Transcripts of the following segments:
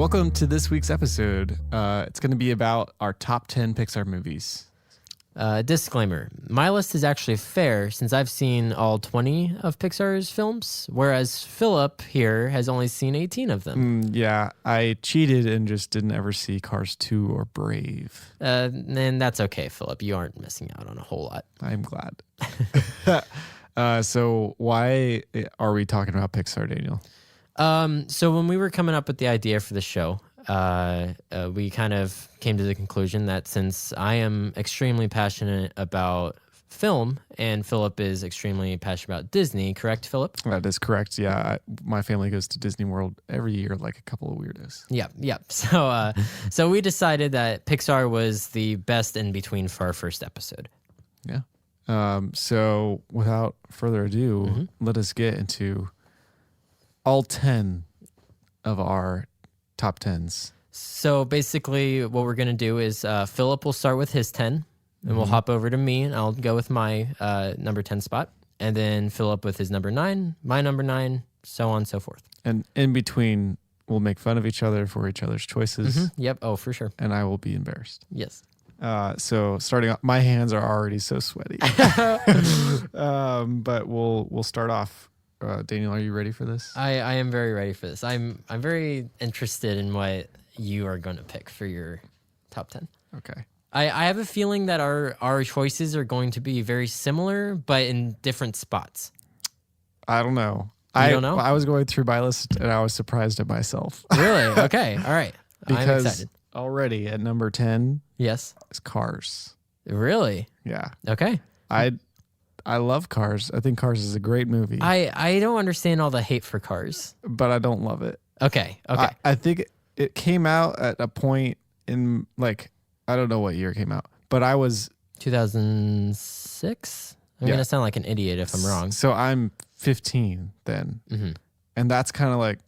Welcome to this week's episode. It's going to be about our top 10 Pixar movies. Disclaimer, my list is actually fair since I've seen all 20 of Pixar's films, whereas Phillip here has only seen 18 of them. Yeah, I cheated and just didn't ever see Cars 2 or Brave. And that's okay, Phillip. You aren't missing out on a whole lot. I'm glad. So why are we talking about Pixar, Daniel? So when we were coming up with the idea for the show, we kind of came to the conclusion that since I am extremely passionate about film and Phillip is extremely passionate about Disney, correct, Phillip? That is correct. Yeah, my family goes to Disney World every year like a couple of weirdos. Yeah. So we decided that Pixar was the best in between for our first episode. Yeah. So without further ado, let us get into all 10 of our top 10s. So basically what we're going to do is Phillip will start with his 10, and we'll hop over to me, and I'll go with my number 10 spot, and then Phillip with his number 9, my number 9, so on and so forth. And in between, we'll make fun of each other for each other's choices. Yep. Oh, for sure. And I will be embarrassed. Yes. So starting off, my hands are already so sweaty. But we'll start off. Daniel, are you ready for this? I am very ready for this. I'm very interested in what you are going to pick for your top 10. Okay. I have a feeling that our choices are going to be very similar, but in different spots. I don't know. You don't know? I was going through my list and I was surprised at myself. Really? Okay. All right. I'm Because excited. already at number 10 Yes. is Cars. Really? Yeah. Okay. I love Cars. I think Cars is a great movie. I don't understand all the hate for Cars. but I don't love it. Okay. I think it came out at a point in, like, I don't know what year it came out, but I was 2006? I'm going to sound like an idiot if I'm wrong. So I'm 15 then. And that's kind of like,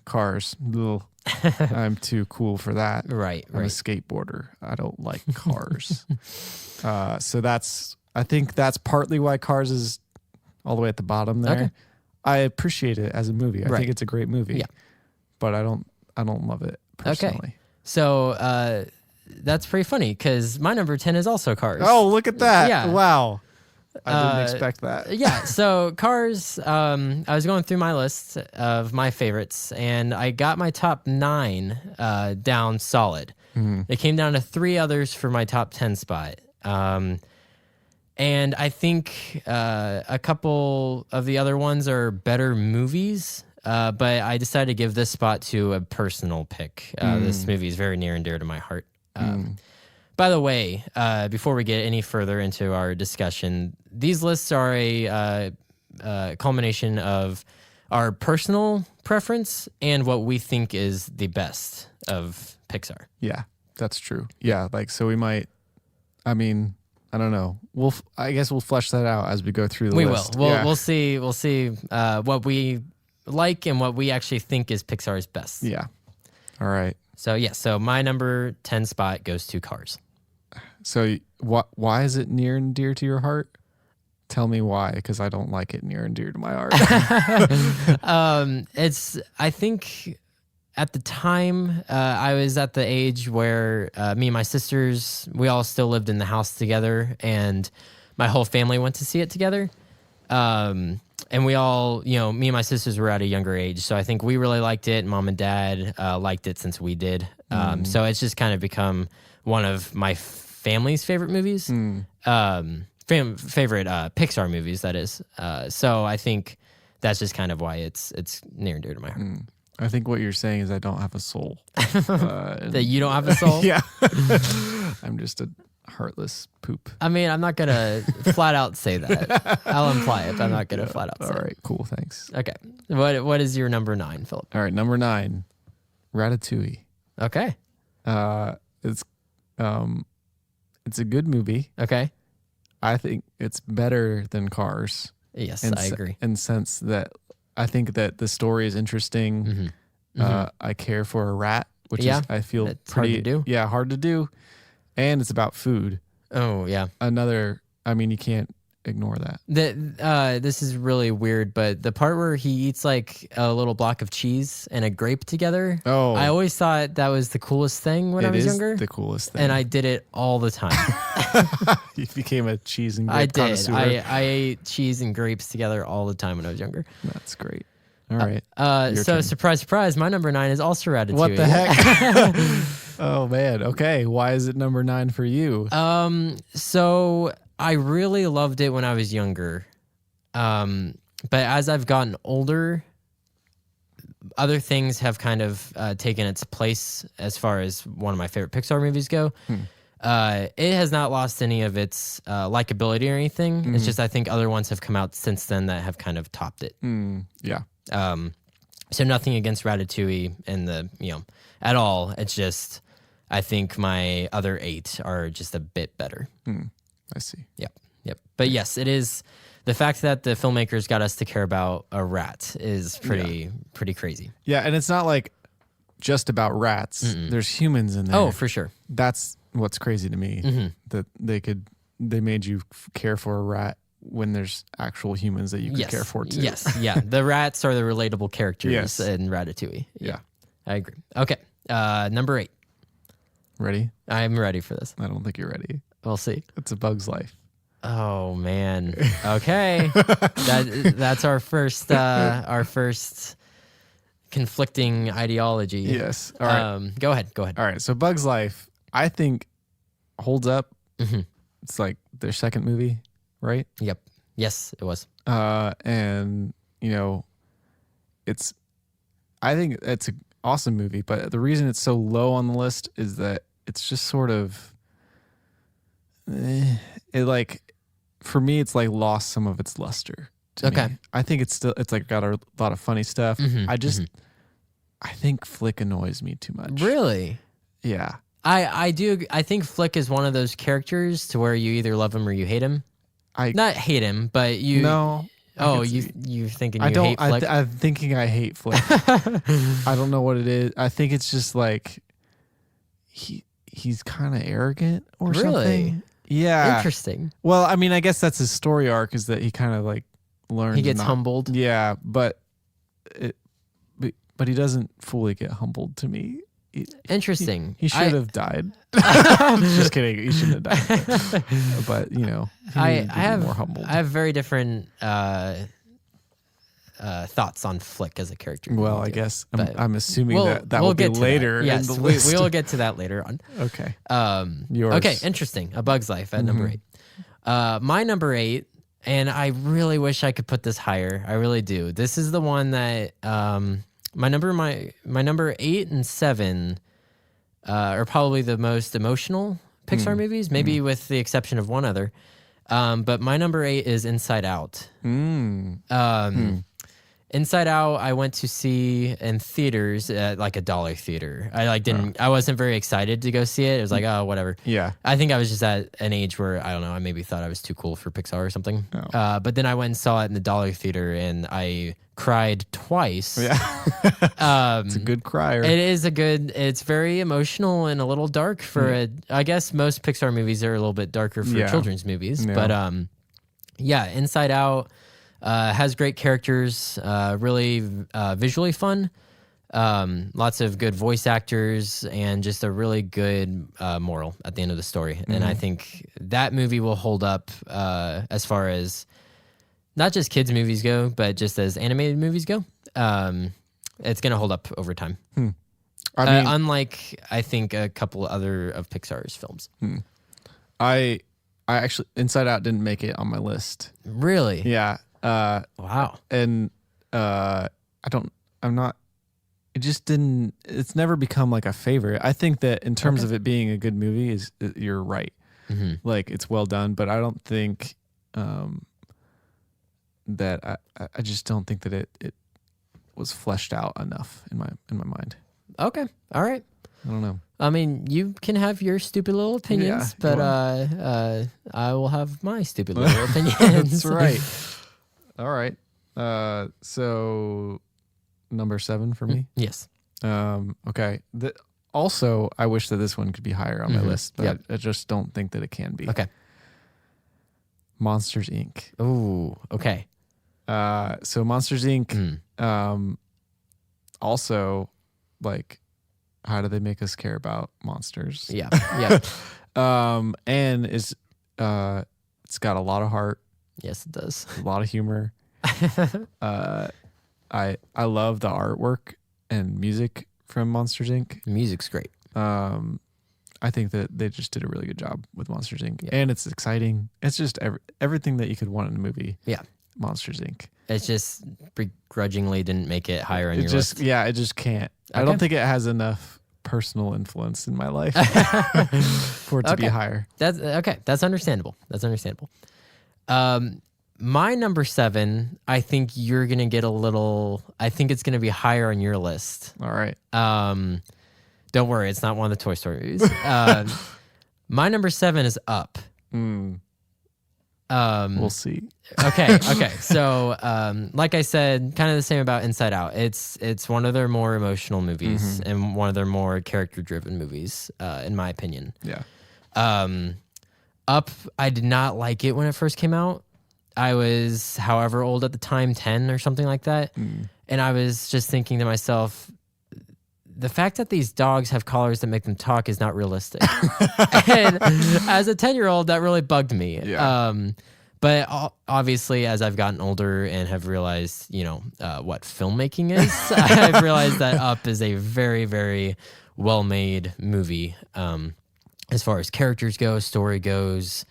Cars. Ugh. I'm too cool for that. Right. I'm a skateboarder. I don't like Cars. So I think that's partly why Cars is all the way at the bottom there. Okay. I appreciate it as a movie. I think it's a great movie. Yeah. But I don't love it personally. Okay. So that's pretty funny because my number 10 is also Cars. Oh, look at that. Yeah. Wow. I didn't expect that. Yeah, so Cars, I was going through my list of my favorites, and I got my top 9 down solid. It came down to 3 others for my top 10 spot. And I think a couple of the other ones are better movies, but I decided to give this spot to a personal pick. This movie is very near and dear to my heart. By the way, before we get any further into our discussion, these lists are a culmination of our personal preference and what we think is the best of Pixar. Yeah, that's true. Yeah, like, so we might, I don't know. I guess we'll flesh that out as we go through the list. We will. We'll see what we like and what we actually think is Pixar's best. Yeah. All right. So my number 10 spot goes to Cars. So why is it near and dear to your heart? Tell me why, because I don't like it near and dear to my heart. I think at the time I was at the age where me and my sisters, we all still lived in the house together, and my whole family went to see it together. And we all, me and my sisters were at a younger age. So I think we really liked it. Mom and dad liked it since we did. So it's just kind of become one of my family's favorite movies. Favorite Pixar movies, that is. So I think that's just kind of why it's near and dear to my heart. I think what you're saying is I don't have a soul. That you don't have a soul? Yeah. I'm just a heartless poop. I'm not going to flat out say that. I'll imply it, but I'm not going to flat out say it. All right, cool, thanks. Okay. What is your number 9, Phillip? All right, number 9, Ratatouille. Okay. It's a good movie. Okay. I think it's better than Cars. Yes, I agree. In the sense that I think that the story is interesting. I care for a rat, which is, I feel, it's pretty hard to do. Yeah, hard to do. And it's about food. Oh, yeah. You can't ignore that. This is really weird, but the part where he eats like a little block of cheese and a grape together. Oh, I always thought that was the coolest thing when I was younger. The coolest thing, and I did it all the time. You became a cheese and grape connoisseur. I ate cheese and grapes together all the time when I was younger. That's great. All right. So turn. Surprise, my number 9 is also Ratatouille. What the heck? Oh man. Okay. Why is it number 9 for you? So I really loved it when I was younger. But as I've gotten older, other things have kind of taken its place as far as one of my favorite Pixar movies go. It has not lost any of its likability or anything. It's just I think other ones have come out since then that have kind of topped it. Yeah. So nothing against Ratatouille at all. It's just I think my other 8 are just a bit better. I see. Yep. But yes, it is. The fact that the filmmakers got us to care about a rat is pretty crazy. Yeah, and it's not like just about rats. There's humans in there. Oh, for sure. That's what's crazy to me. That they made you care for a rat when there's actual humans that you could care for too. Yes, yeah. The rats are the relatable characters Yes. in Ratatouille. Yeah. I agree. Okay, number 8. Ready? I'm ready for this. I don't think you're ready. We'll see. It's A Bug's Life. Oh man. Okay. That's our first conflicting ideology. Yes. All right. Go ahead. All right. So Bug's Life, I think, holds up. It's like their second movie, right? Yep. Yes, it was. And I think it's an awesome movie, but the reason it's so low on the list is that it's just sort of, for me, it's like lost some of its luster. To me. I think it's like got a lot of funny stuff. I think Flick annoys me too much. Really? Yeah. I do. I think Flick is one of those characters to where you either love him or you hate him. Not hate him, but you. No. Oh, you thinking you hate Flick? I'm thinking I hate Flick. I don't know what it is. I think it's just like he's kind of arrogant or something. Yeah. Interesting. Well, I mean, I guess that's his story arc is that he kind of like learns. He gets humbled. Yeah, but he doesn't fully get humbled to me. Interesting. He should have died. Just kidding. He shouldn't have died. But I have more humbled. I have very different thoughts on Flick as a character. Well, I guess I'm assuming that we'll will be get to later. That. Yes, we will get to that later on. Okay. Yours. Okay, interesting. A Bug's Life at number 8. My number 8, and I really wish I could put this higher. I really do. This is the one that my number 8 and 7 are probably the most emotional Pixar movies, maybe with the exception of one other. But my number 8 is Inside Out. Inside Out, I went to see in theaters at like a dollar theater. I wasn't very excited to go see it. It was like, oh, whatever. Yeah. I think I was just at an age where, I don't know, I maybe thought I was too cool for Pixar or something. Oh. But then I went and saw it in the dollar theater and I cried twice. Yeah. It's a good crier. It's very emotional and a little dark for I guess most Pixar movies are a little bit darker for children's movies. Yeah. But Inside Out has great characters, really visually fun, lots of good voice actors, and just a really good moral at the end of the story. And I think that movie will hold up as far as not just kids movies go, but just as animated movies go. It's going to hold up over time. Unlike, I think, a couple other of Pixar's films. I actually, Inside Out didn't make it on my list. Really? Yeah. Wow. And it's never become like a favorite. I think that in terms of it being a good movie you're right. Like it's well done, but I don't think, that I just don't think that it was fleshed out enough in my mind. Okay. All right. I don't know. I mean, you can have your stupid little opinions, but I will have my stupid little opinions. That's right. All right. So number 7 for me. Yes. Okay. Also, I wish that this one could be higher on my list, but I just don't think that it can be. Okay. Monsters Inc. Ooh, okay. So Monsters Inc. Also, like, how do they make us care about monsters? Yeah, yeah. And it's got a lot of heart. Yes, it does. A lot of humor. I love the artwork and music from Monsters Inc. Music's great. I think that they just did a really good job with Monsters Inc. And it's exciting. It's just everything that you could want in a movie. Yeah. Monsters Inc. It just begrudgingly didn't make it higher on your list. Yeah, it just can't. Okay. I don't think it has enough personal influence in my life for it to be higher. That's okay. That's understandable. My number 7, I think you're gonna get a little. I think it's gonna be higher on your list. All right. Don't worry, it's not one of the Toy Story movies. My number 7 is Up. We'll see. Okay. So, like I said, kind of the same about Inside Out. It's one of their more emotional movies and one of their more character-driven movies, in my opinion. Yeah. Up, I did not like it when it first came out. I was, however old at the time, 10 or something like that. And I was just thinking to myself, the fact that these dogs have collars that make them talk is not realistic. And as a 10-year-old, that really bugged me. Yeah. But obviously, as I've gotten older and have realized, what filmmaking is, I've realized that Up is a very, very well-made movie. As far as characters go, story goes,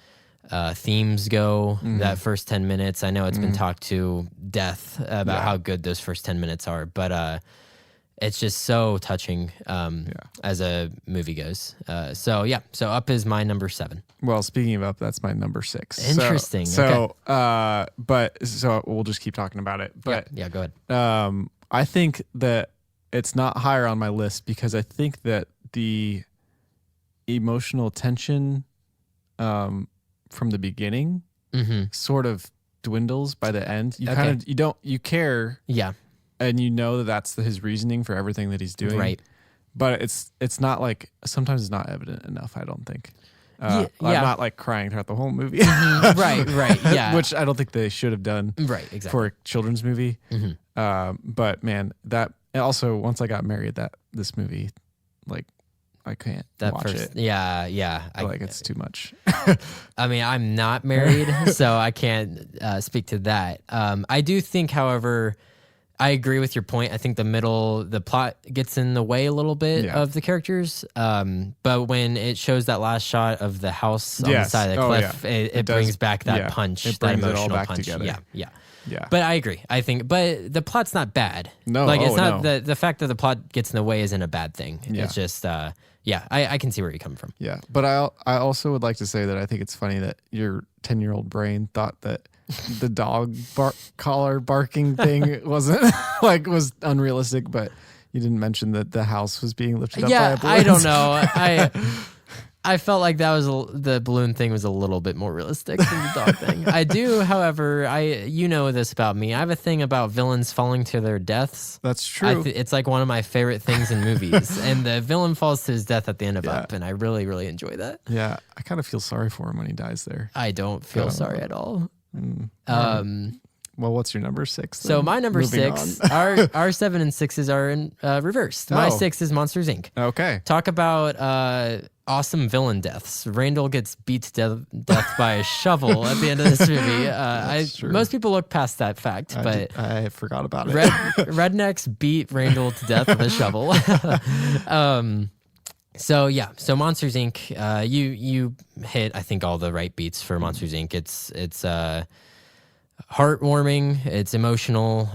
themes go, that first 10 minutes. I know it's been talked to death about how good those first 10 minutes are, but it's just so touching as a movie goes. So Up is my number 7. Well, speaking of Up, that's my number 6. Interesting. So we'll just keep talking about it. But yeah, go ahead. I think that it's not higher on my list because I think that the emotional tension from the beginning sort of dwindles by the end. You care. Yeah. And you know that that's his reasoning for everything that he's doing. Right. But it's not like, sometimes it's not evident enough, I don't think. Yeah. I'm not like crying throughout the whole movie. Right, yeah. Which I don't think they should have done. Right, exactly. For a children's movie. But man, that also, once I got married, this movie, like, I can't watch it. Yeah. It's too much. I mean, I'm not married, so I can't speak to that. I do think, however, I agree with your point. I think the plot gets in the way a little bit of the characters. But when it shows that last shot of the house on the side of the cliff, it brings back that punch, that emotional punch. Together. Yeah. But I agree. I think, but the plot's not bad. No, it's not the fact that the plot gets in the way isn't a bad thing. Yeah. It's just, I can see where you're coming from. Yeah. But I also would like to say that I think it's funny that your 10-year-old brain thought that the dog collar barking thing was unrealistic, but you didn't mention that the house was being lifted up by a balloon. I don't know. I felt like the balloon thing was a little bit more realistic than the dog thing. I do, however, you know this about me. I have a thing about villains falling to their deaths. That's true. It's like one of my favorite things in movies, and the villain falls to his death at the end of Up, and I really, really enjoy that. Yeah, I kind of feel sorry for him when he dies there. I don't feel sorry at all. Well, what's your number 6? Then? So my number 6, our 7 and 6s are in reversed. My 6 is Monsters Inc. Okay. Talk about awesome villain deaths. Randall gets beat to death by a shovel at the end of this movie. Most people look past that fact, but I forgot about it. Rednecks beat Randall to death with a shovel. So Monsters Inc. You hit, I think, all the right beats for Monsters Inc. It's heartwarming. It's emotional.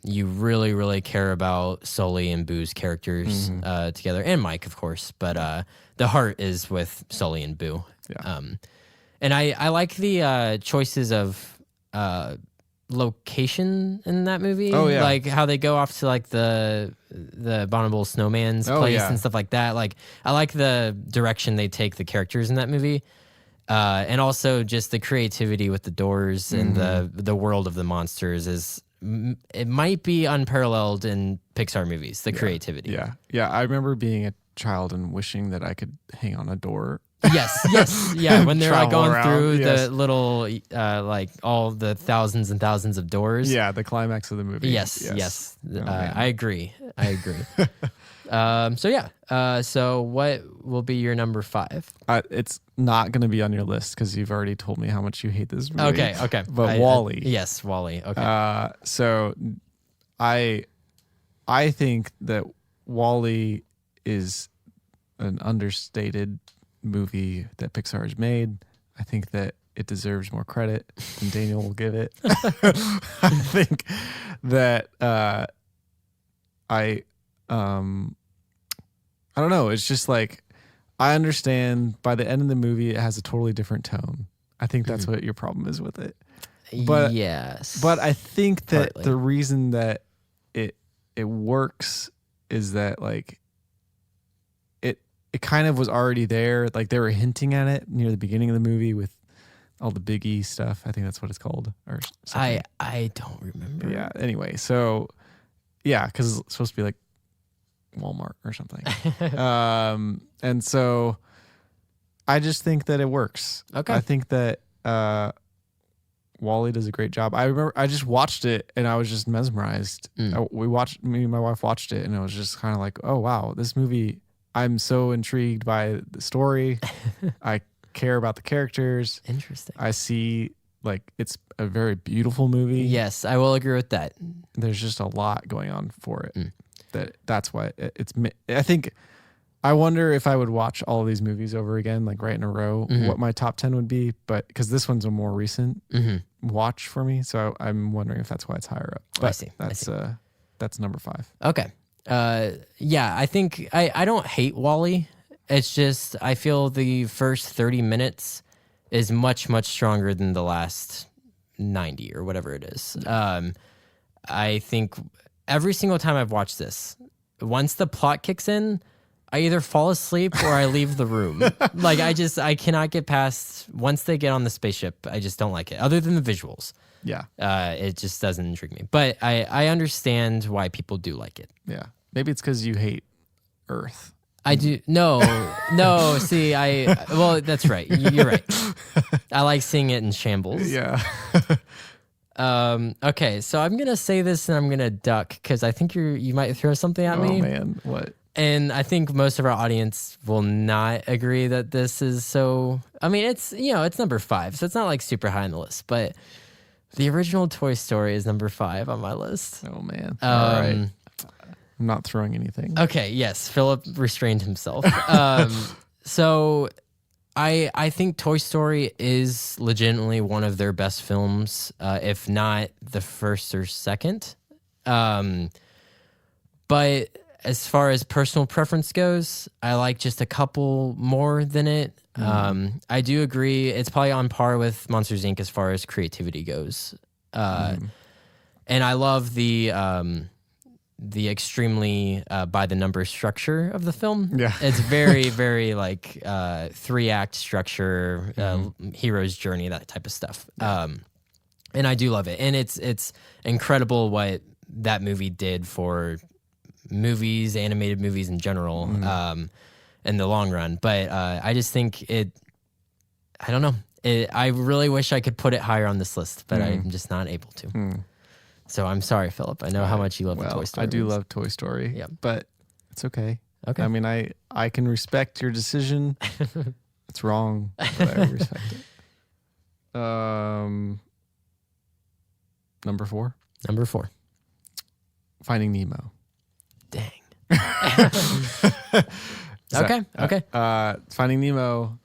You really, really care about Sully and Boo's characters together, and Mike, of course. But the heart is with Sully and Boo. Yeah. And I like the choices of location in that movie. Oh yeah, like how they go off to like the Abominable Snowman's place and stuff like that. Like I like the direction they take the characters in that movie. And also just the creativity with the doors and the world of the monsters it might be unparalleled in Pixar movies, the creativity. Yeah. I remember being a child and wishing that I could hang on a door Yes, yeah. When they're like Travel going around, through yes. the little, like all the thousands and thousands of doors. Yeah, the climax of the movie. Yes. Oh, man. I agree. So yeah. So what will be your number 5? It's not going to be on your list because you've already told me how much you hate this movie. Okay. But Wally. Yes, Wally. Okay. So I think that Wally is an understated movie that Pixar has made. I think that it deserves more credit than Daniel will give it. I think that I don't know. It's just like I understand by the end of the movie it has a totally different tone. I think that's what your problem is with it. But yes. But I think that Partly. the reason that it works is that like it kind of was already there. Like they were hinting at it near the beginning of the movie with all the Biggie stuff. I think that's what it's called or something. I don't remember. Yeah. Anyway, so yeah, because it's supposed to be like Walmart or something. And so I just think that it works. Okay. I think that Wally does a great job. I remember I just watched it and I was just mesmerized. Me and my wife watched it and it was just kind of like, oh wow, this movie, I'm so intrigued by the story. I care about the characters. Interesting. I see like it's a very beautiful movie. Yes, I will agree with that. There's just a lot going on for it. That's why it's. I think I wonder if I would watch all of these movies over again, like right in a row, what my top 10 would be. But because this one's a more recent watch for me, so I'm wondering if that's why it's higher up. But I see. That's number 5. Okay. Yeah, I think I don't hate Wall-E. It's just I feel the first 30 minutes is much, much stronger than the last 90 or whatever it is. I think every single time I've watched this, once the plot kicks in, I either fall asleep or I leave the room. Like I cannot get past once they get on the spaceship. I just don't like it. Other than the visuals. Yeah. It just doesn't intrigue me. But I understand why people do like it. Yeah. Maybe it's because you hate Earth. I do. No. See, well, that's right. You're right. I like seeing it in shambles. Yeah. Okay, so I'm gonna say this and I'm gonna duck because I think you might throw something at me. Oh man, what? And I think most of our audience will not agree that this is so. I mean, it's it's number 5, so it's not like super high on the list. But the original Toy Story is number 5 on my list. Oh man. All right. I'm not throwing anything. Okay. Yes, Phillip restrained himself. So I think Toy Story is legitimately one of their best films, if not the first or second. But as far as personal preference goes, I like just a couple more than it. I do agree. It's probably on par with Monsters, Inc. as far as creativity goes. And I love the extremely by the numbers structure of the film. Yeah. It's very, very like 3-act structure, hero's journey, that type of stuff. And I do love it. And it's incredible what that movie did for movies, animated movies in general, in the long run. But I just think I don't know. I really wish I could put it higher on this list, but I'm just not able to. So I'm sorry, Phillip. I know how much you love the Toy Story. I do love Toy Story. Yeah, but it's okay. Okay. I mean, I can respect your decision. It's wrong, but I respect it. Number 4. Number 4. Finding Nemo. Dang. Okay. Okay. Finding Nemo.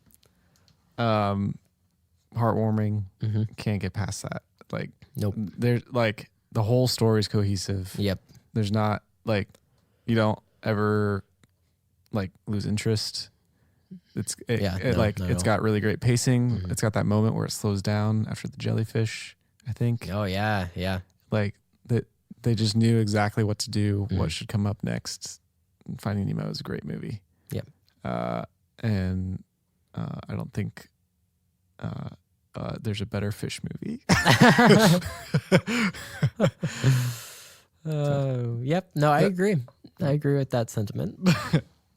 Heartwarming. Can't get past that. Like, Nope. There's like the whole story is cohesive. Yep. There's not like you don't ever like lose interest. It's got really great pacing. It's got that moment where it slows down after the jellyfish, I think. Oh yeah. Like that they just knew exactly what to do, what should come up next. Finding Nemo is a great movie. Yep. And I don't think there's a better fish movie. Yep. No, I agree. I agree with that sentiment.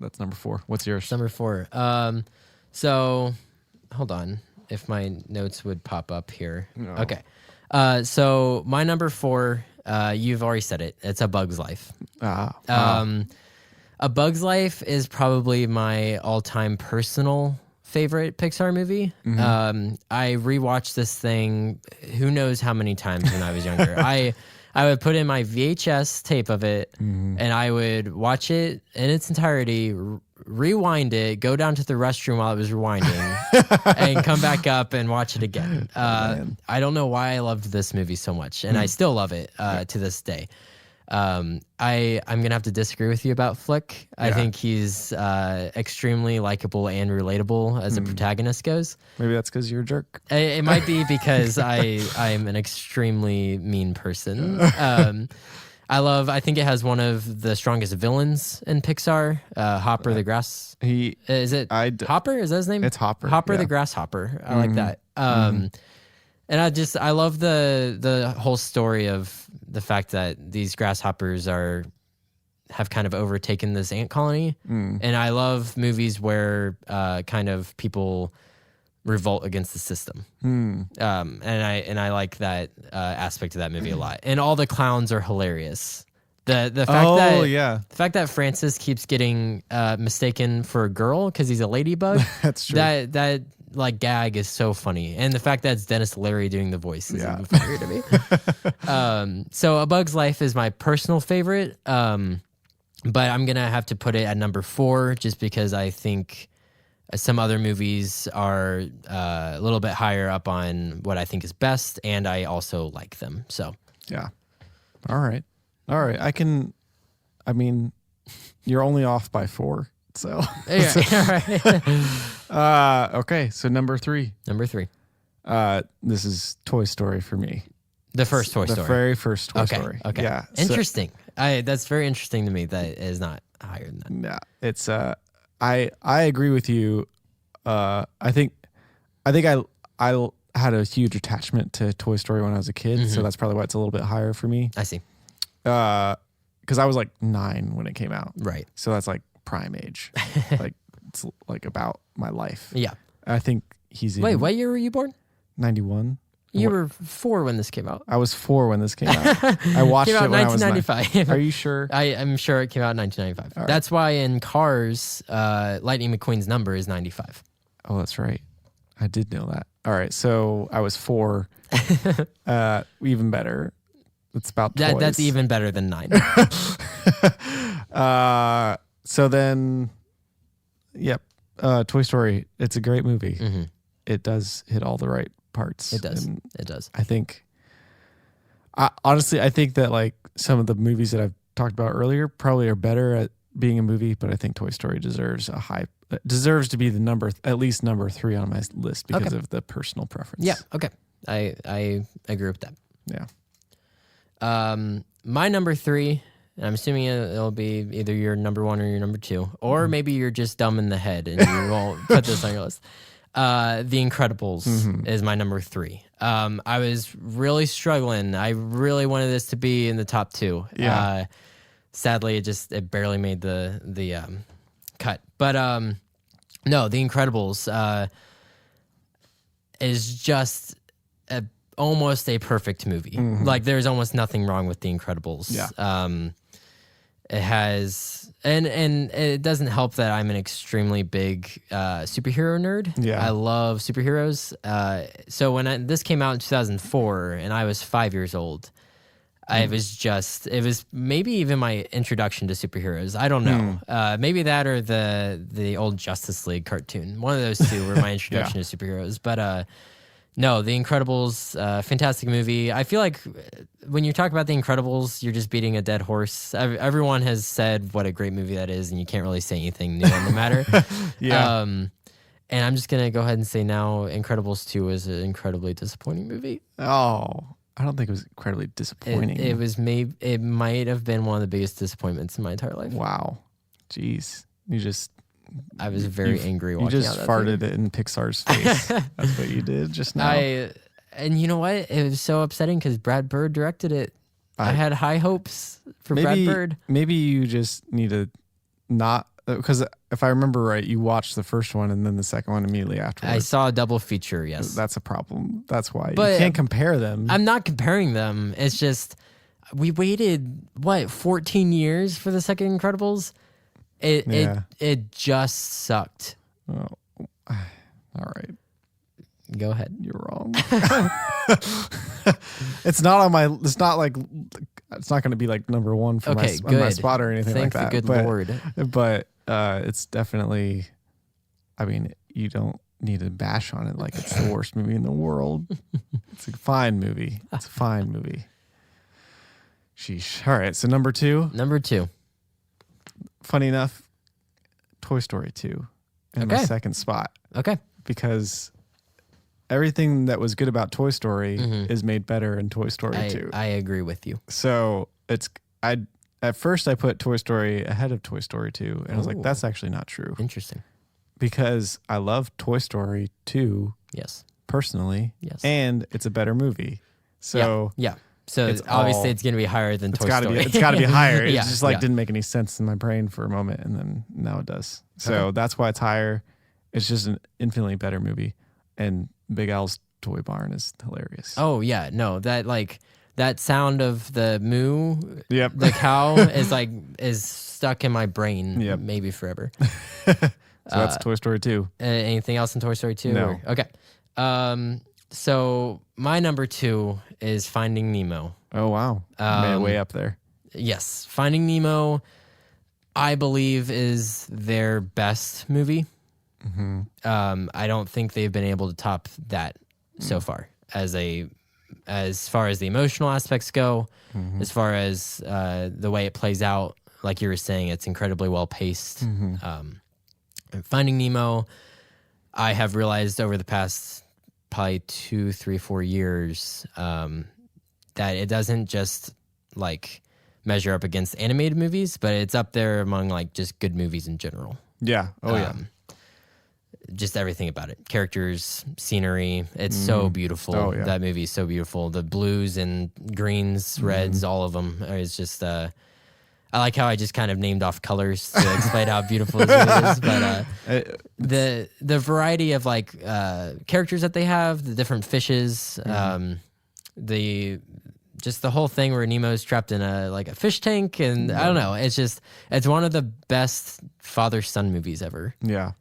That's number 4. What's yours? Number 4. So, hold on. If my notes would pop up here. No. Okay. So my number 4, you've already said it. It's A Bug's Life. Wow. A Bug's Life is probably my all-time personal favorite Pixar movie. I rewatched this thing who knows how many times when I was younger. I would put in my VHS tape of it, and I would watch it in its entirety, rewind it, go down to the restroom while it was rewinding, and come back up and watch it again. I don't know why I loved this movie so much, and I still love it to this day. I'm gonna have to disagree with you about Flick. I think he's extremely likable and relatable as a protagonist goes. Maybe that's because you're a jerk. It might be because I'm an extremely mean person. I think it has one of the strongest villains in Pixar. Hopper the Grass. Hopper? Is that his name? It's Hopper. Hopper the Grasshopper. I like that. And I love the whole story of the fact that these grasshoppers have kind of overtaken this ant colony. And I love movies where kind of people revolt against the system. And I like that aspect of that movie a lot. And all the clowns are hilarious. The fact that Francis keeps getting mistaken for a girl because he's a ladybug. That's true. That like gag is so funny, and the fact that it's Dennis Leary doing the voice is even funnier to me. So A Bug's Life is my personal favorite, but I'm gonna have to put it at number 4 just because I think some other movies are a little bit higher up on what I think is best, and I also like them. So yeah, all right. I mean, you're only off by 4. So okay, so number 3. This is Toy Story for me. The first Toy Story. The very first Toy Story. Okay. Yeah. Interesting. That's very interesting to me that it is not higher than that. Yeah. It's I agree with you. I think I had a huge attachment to Toy Story when I was a kid, so that's probably why it's a little bit higher for me. I see. Because I was like 9 when it came out. Right. So that's like prime age. Like it's like about my life. Yeah. I think he's Wait, what year were you born? 91. You were 4 when this came out. I was 4 when this came out. I watched it when I was 1995. Are you sure? I'm sure it came out in 1995. Right. That's why in Cars, Lightning McQueen's number is 95. Oh, that's right. I did know that. All right, so I was 4. Even better. It's about toys. That's even better than 9. So then, yep. Toy Story. It's a great movie. It does hit all the right parts. It does. And It does. I think, honestly, I think that like some of the movies that I've talked about earlier probably are better at being a movie, but I think Toy Story deserves to be at least number 3 on my list because of the personal preference. Yeah. Okay. I agree with that. Yeah. My number 3, and I'm assuming it'll be either your number 1 or your number 2, or maybe you're just dumb in the head and you won't put this on your list. The Incredibles is my number 3. I was really struggling. I really wanted this to be in the top 2. Yeah. Sadly, it barely made the cut. But no, The Incredibles is just almost a perfect movie. Like there's almost nothing wrong with The Incredibles. Yeah. It has, and it doesn't help that I'm an extremely big superhero nerd. Yeah. I love superheroes. So when this came out in 2004 and I was 5 years old, it was maybe even my introduction to superheroes. I don't know. Maybe that or the old Justice League cartoon. One of those two were my introduction to superheroes. But no, The Incredibles, fantastic movie. I feel like when you talk about The Incredibles, you're just beating a dead horse. Everyone has said what a great movie that is, and you can't really say anything new on the matter. Yeah. And I'm just going to go ahead and say now Incredibles 2 is an incredibly disappointing movie. Oh, I don't think it was incredibly disappointing. It might have been one of the biggest disappointments in my entire life. Wow. Jeez. I was very angry watching. You just farted it in Pixar's face. That's what you did just now. And you know what? It was so upsetting because Brad Bird directed it. I had high hopes for Brad Bird. Maybe you just need to not because if I remember right, you watched the first one and then the second one immediately afterwards. I saw a double feature, yes. That's a problem. That's why But you can't compare them. I'm not comparing them. It's just we waited 14 years for the second Incredibles. It just sucked. Oh, all right. Go ahead. You're wrong. It's not on my. It's not like. It's not going to be like number one for on my spot or anything like that. Thank the good Lord. But it's definitely. I mean, you don't need to bash on it like it's the worst movie in the world. It's a fine movie. It's a fine movie. Sheesh. All right. So number two. Number two. Funny enough, Toy Story 2 in my second spot. Okay. Because everything that was good about Toy Story is made better in Toy Story 2. I agree with you. So at first I put Toy Story ahead of Toy Story 2, and I was like, that's actually not true. Interesting. Because I love Toy Story 2 personally, and it's a better movie. So yeah. So obviously it's going to be higher than Toy Story. It's got to be higher. It just didn't make any sense in my brain for a moment, and then now it does. So that's why it's higher. It's just an infinitely better movie, and Big Al's Toy Barn is hilarious. Oh yeah, no, that sound of the moo, the cow is stuck in my brain, maybe forever. So that's Toy Story 2. Anything else in Toy Story 2? No. Okay. So my number 2 is Finding Nemo. Oh wow, way up there. Yes, Finding Nemo, I believe, is their best movie. Mm-hmm. I don't think they've been able to top that so far, as far as the emotional aspects go, as far as the way it plays out. Like you were saying, it's incredibly well paced. Finding Nemo, I have realized over the past probably 2, 3, 4 years that it doesn't just like measure up against animated movies, but it's up there among like just good movies in general. Yeah. Oh yeah. Just everything about it. Characters, scenery. It's so beautiful. Oh, yeah. That movie is so beautiful. The blues and greens, reds, all of them. It's just, I like how I just kind of named off colors to explain how beautiful this movie is. But the variety of like characters that they have, the different fishes, the whole thing where Nemo's trapped in a fish tank, and I don't know. It's one of the best father-son movies ever. Yeah.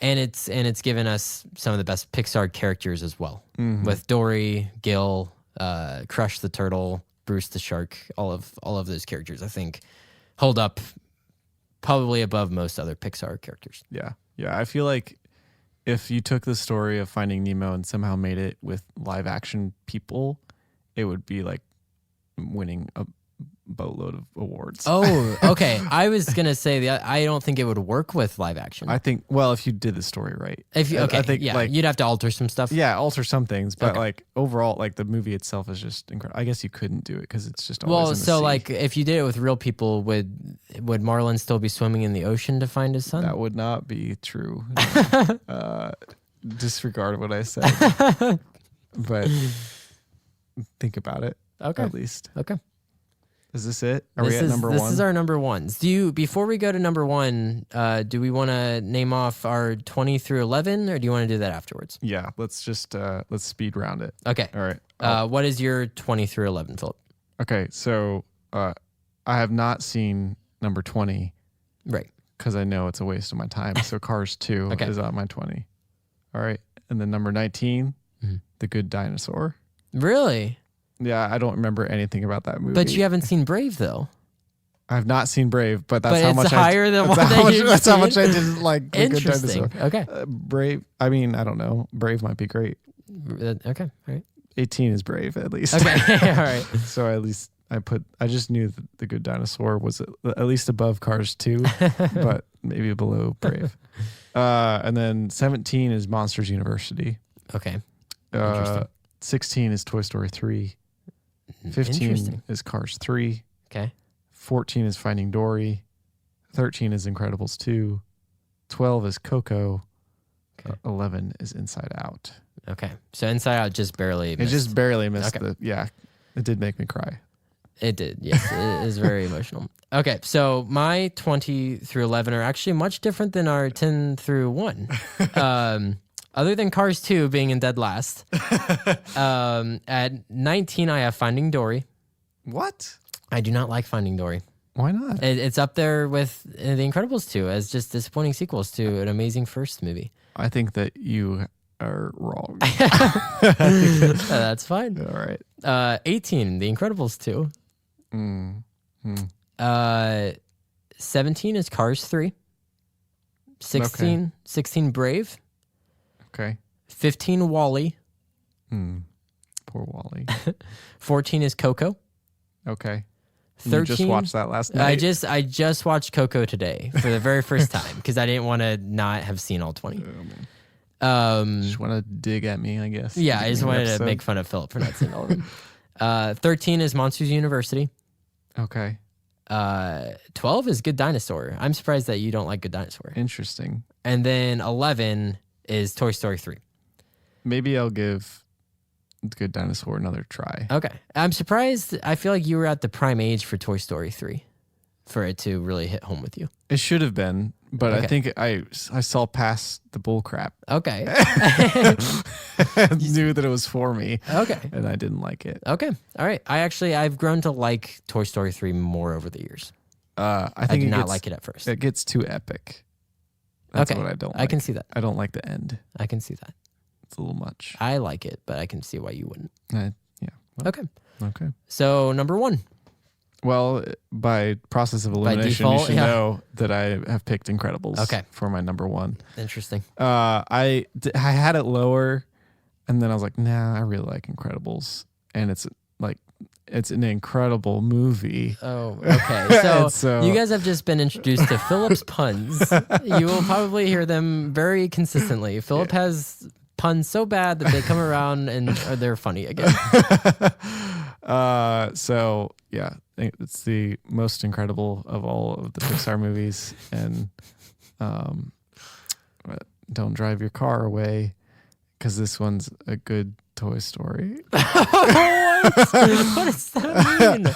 And it's given us some of the best Pixar characters as well, with Dory, Gil, Crush the turtle, Bruce the shark. All of those characters, I think, hold up probably above most other Pixar characters. Yeah. I feel like if you took the story of Finding Nemo and somehow made it with live action people, it would be like winning a boatload of awards. Oh, okay. I was gonna say I don't think it would work with live action. I think if you did the story right. I think you'd have to alter some stuff. Yeah, alter some things, but like overall, like the movie itself is just incredible. I guess you couldn't do it because it's just always in the sea. Like if you did it with real people, would Marlon still be swimming in the ocean to find his son? That would not be true. Disregard what I said, but think about it. Okay, at least. Okay. Is this it? Are we at number one? This is our number ones. Before we go to number one, do we want to name off our 20 through 11, or do you want to do that afterwards? Yeah, let's just let's speed round it. Okay. All right. What is your 20 through 11, Phillip? Okay, so I have not seen number 20. Right. Because I know it's a waste of my time. So Cars 2 is on my 20. All right. And then number 19, The Good Dinosaur. Really? Yeah, I don't remember anything about that movie. But you haven't seen Brave, though. I have not seen Brave, but that's how much higher than one that's how much I didn't like The Good Dinosaur. Okay. Brave, I mean, I don't know. Brave might be great. Okay, all right. 18 is Brave, at least. Okay, all right. So at least I just knew that The Good Dinosaur was at least above Cars 2, but maybe below Brave. And then 17 is Monsters University. Okay. 16 is Toy Story 3. 15 is Cars 3. Okay. 14 is Finding Dory. 13 is Incredibles 2. 12 is Coco. Okay. 11 is Inside Out. Okay. So Inside Out just barely missed. It just barely missed it did make me cry. It did. Yes, it is very emotional. Okay, so my 20 through 11 are actually much different than our 10 through 1. Other than Cars 2 being in dead last. At 19, I have Finding Dory. What? I do not like Finding Dory. Why not? It's up there with The Incredibles 2 as just disappointing sequels to an amazing first movie. I think that you are wrong. That's fine. All right. 18, The Incredibles 2. 17 is Cars 3. 16 Brave. Okay. 15 Wally. Poor Wally. 14 is Coco. Okay. 13. You just watched that last night? I just watched Coco today for the very first time because I didn't want to not have seen all 20. Just want to dig at me, I guess. Yeah, I just wanted to make fun of Phillip for not seeing all of them. 13 is Monsters University. Okay. 12 is Good Dinosaur. I'm surprised that you don't like Good Dinosaur. Interesting. And then 11 is Toy Story 3. Maybe I'll give Good Dinosaur another try. Okay. I'm surprised. I feel like you were at the prime age for Toy Story 3 for it to really hit home with you. It should have been, but I think I saw past the bull crap. Okay. I knew that it was for me. Okay. And I didn't like it. Okay. All right. I've grown to like Toy Story 3 more over the years. I think I did not like it at first. It gets too epic. That's what I don't like. I can see that. I don't like the end. I can see that. It's a little much. I like it, but I can see why you wouldn't. Yeah. Well, Okay. Okay. So number 1. Well, by process of elimination, default, you should know that I have picked Incredibles for my number 1. Interesting. I had it lower, and then I was like, nah, I really like Incredibles. And it's an incredible movie. Oh, okay. So you guys have just been introduced to Philip's puns. You will probably hear them very consistently. Philip has puns so bad that they come around and they're funny again. So yeah, it's the most incredible of all of the Pixar movies, and don't drive your car away because this one's a good Toy Story. What does that mean?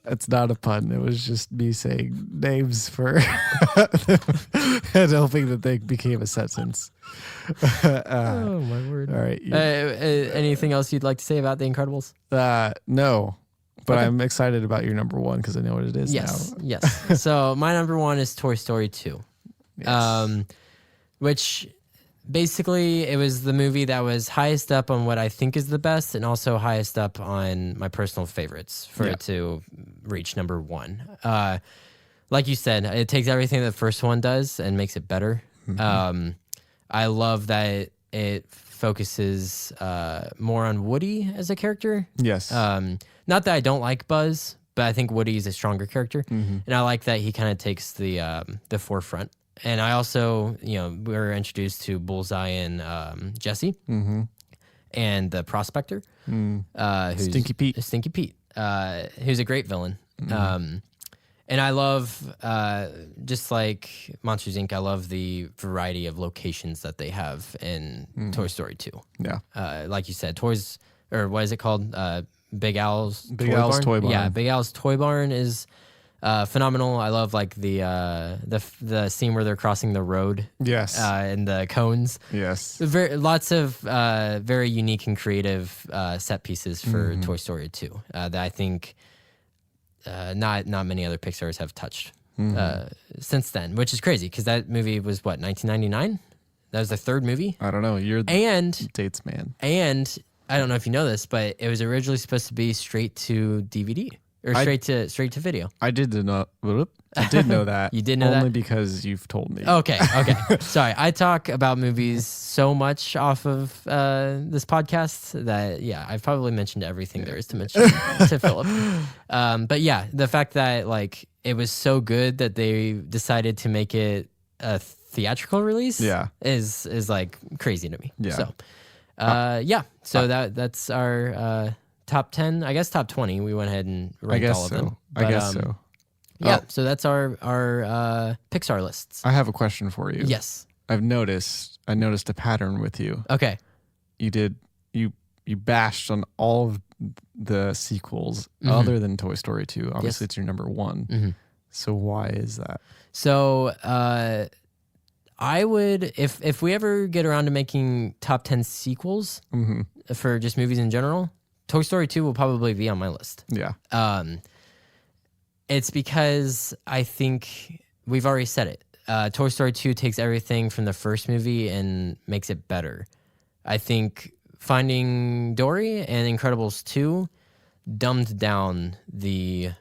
It's not a pun. It was just me saying names for and hoping that they became a sentence. Oh my word! All right. Anything else you'd like to say about The Incredibles? No, but I'm excited about your number 1 because I know what it is now. Yes. So my number 1 is Toy Story 2, Yes. which basically it was the movie that was highest up on what I think is the best and also highest up on my personal favorites for it to reach number 1. Like you said, it takes everything that the first one does and makes it better. Mm-hmm. I love that it focuses more on Woody as a character. Yes. Not that I don't like Buzz, but I think Woody is a stronger character. Mm-hmm. And I like that he kind of takes the forefront. And I also, we were introduced to Bullseye and Jesse and the Prospector. Who's Stinky Pete. Stinky Pete, who's a great villain. And I love, just like Monsters, Inc., I love the variety of locations that they have in Toy Story 2. Yeah. Like you said, what is it called? Big Al's Toy Barn. Yeah, Big Al's Toy Barn is phenomenal. I love like the scene where they're crossing the road. Yes. And the cones. Yes. Lots of very unique and creative set pieces for Toy Story 2 that I think not many other Pixars have touched since then, which is crazy because that movie was 1999? That was the third movie? I don't know. You're the dates man. And I don't know if you know this, but it was originally supposed to be straight to DVD. Or straight to video. I did know that. You did know only that? because you've told me. Okay. Sorry. I talk about movies so much off of this podcast that, I've probably mentioned everything there is to mention to Philip. But yeah, the fact that like it was so good that they decided to make it a theatrical release is like crazy to me. Yeah. So, so that's our... top 10, I guess top 20. We went ahead and ranked all of them. But, I guess so. Yeah, so that's our Pixar lists. I have a question for you. Yes. I noticed a pattern with you. Okay. You bashed on all of the sequels other than Toy Story 2. Obviously, it's your number one. So why is that? So I would, if we ever get around to making top 10 sequels for just movies in general, Toy Story 2 will probably be on my list. Yeah. It's because I think we've already said it. Toy Story 2 takes everything from the first movie and makes it better. I think Finding Dory and Incredibles 2 dumbed down the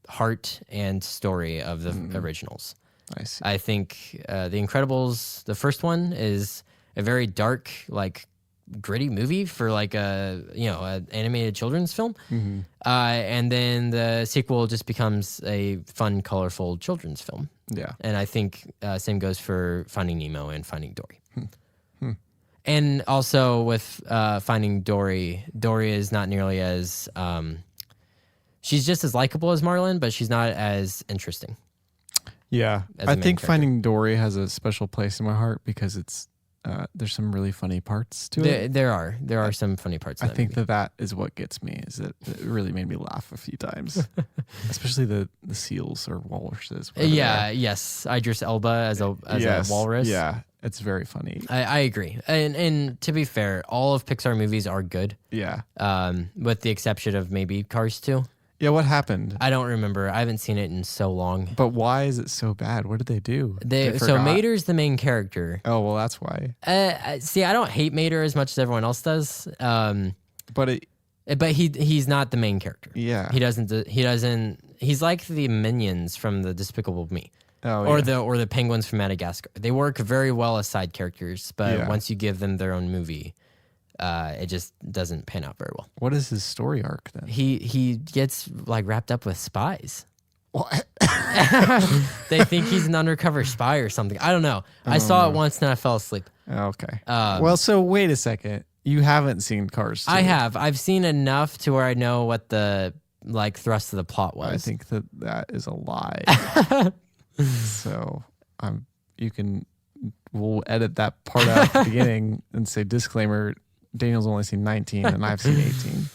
heart and story of the originals. I see. I think The Incredibles, the first one, is a very dark, like gritty movie for like an animated children's film, and then the sequel just becomes a fun, colorful children's film. Yeah, and I think same goes for Finding Nemo and Finding Dory. And also with Finding Dory, Dory is not nearly as she's just as likable as Marlin, but she's not as interesting. Yeah, I think Finding Dory has a special place in my heart because it's there's some really funny parts to it. There are some funny parts. I think that is what gets me. Is that it really made me laugh a few times, especially the seals or walruses. Yes, Idris Elba as a walrus. Yeah, it's very funny. I agree. And to be fair, all of Pixar movies are good. Yeah. With the exception of maybe Cars 2. Yeah, what happened? I don't remember. I haven't seen it in so long. But why is it so bad? What did they do? So Mater's the main character. Oh, well, that's why. See, I don't hate Mater as much as everyone else does. But he's not the main character. Yeah. He doesn't. He's like the minions from the Despicable Me. Oh, or the penguins from Madagascar. They work very well as side characters, but once you give them their own movie, it just doesn't pan out very well. What is his story arc then? He gets like wrapped up with spies. What? They think he's an undercover spy or something. I don't know. I saw it once and I fell asleep. Okay. Well, so wait a second. You haven't seen Cars 2. I have. I've seen enough to where I know what the thrust of the plot was. I think that is a lie. So we'll edit that part out at the beginning and say disclaimer. Daniel's only seen 19 and I've seen 18.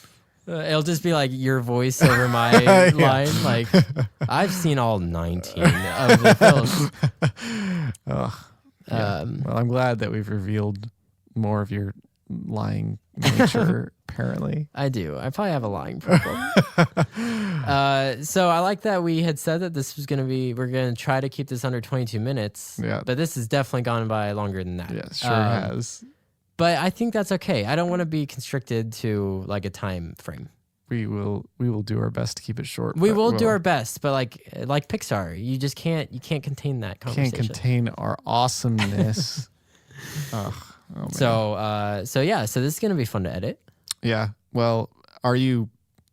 It'll just be like your voice over my line. Like, I've seen all 19 of the films. Well, I'm glad that we've revealed more of your lying nature, apparently. I do. I probably have a lying problem. So I like that we had said that this was going to be, we're going to try to keep this under 22 minutes. Yeah. But this has definitely gone by longer than that. Yeah, sure has. But I think that's okay. I don't want to be constricted to like a time frame. We will do our best to keep it short. We will do our best, but like Pixar, you can't contain that conversation. Can't contain our awesomeness. Oh, man. So this is gonna be fun to edit. Yeah. Well,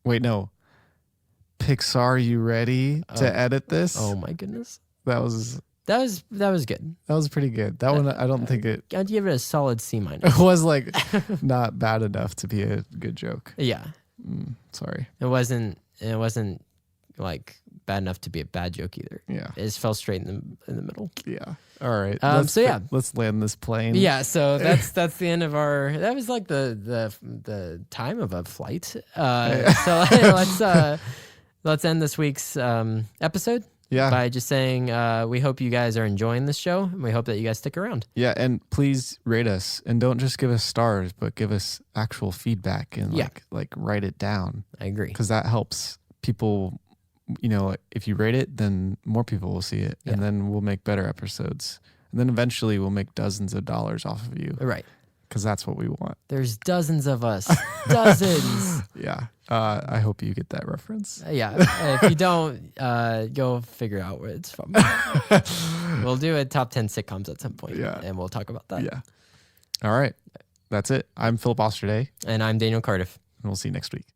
wait, no. Pixar, are you ready to edit this? Oh my goodness. That was good. That was pretty good. That one, I don't think it. I'd give it a solid C-. It was like not bad enough to be a good joke. Yeah. Sorry. It wasn't like bad enough to be a bad joke either. Yeah. It just fell straight in the middle. Yeah. All right. Let's land this plane. Yeah. So that's the end of our. That was like the time of a flight. So let's end this week's episode. Yeah. By just saying, we hope you guys are enjoying this show, and we hope that you guys stick around. Yeah, and please rate us, and don't just give us stars, but give us actual feedback and like write it down. I agree, because that helps people. If you rate it, then more people will see it, and then we'll make better episodes, and then eventually we'll make dozens of dollars off of you. Right. Because that's what we want. There's dozens of us. Dozens. Yeah. I hope you get that reference. Yeah. If you don't, go figure out where it's from. We'll do a top 10 sitcoms at some point. Yeah. And we'll talk about that. Yeah. All right. That's it. I'm Phillip Osterday. And I'm Daniel Cardiff. And we'll see you next week.